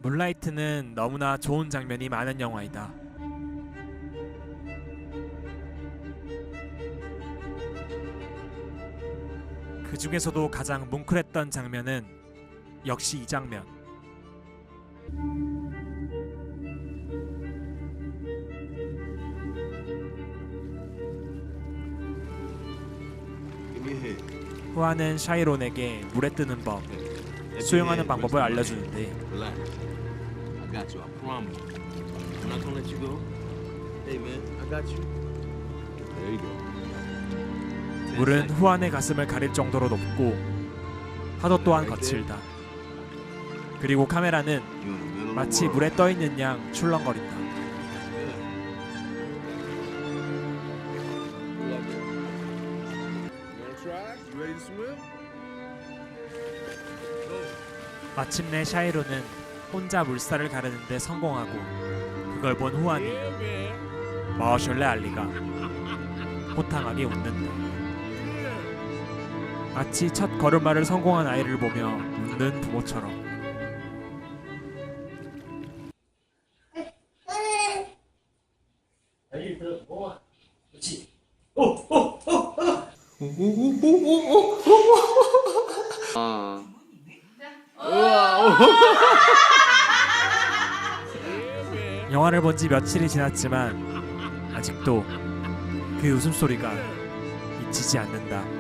문라이트는 너무나 좋은 장면이 많은 영화이다. 그 중에서도 가장 뭉클했던 장면은 역시 이 장면. 후아는 샤이론에게 물에 뜨는 법, 수영하는 방법을 알려주는데 물은 후안의 가슴을 가릴 정도로 높고 파도 또한 거칠다. 그리고 카메라는 마치 물에 떠있는 양 출렁거린다. 마침내 샤이로는 혼자 물살을 가르는데 성공하고 그걸 본 후안이 마셔레 알리가 호탕하게 웃는다. 마치 첫 걸음마를 성공한 아이를 보며 웃는 부모처럼. 영화를 본 지 며칠이 지났지만 아직도 그 웃음소리가 잊히지 않는다.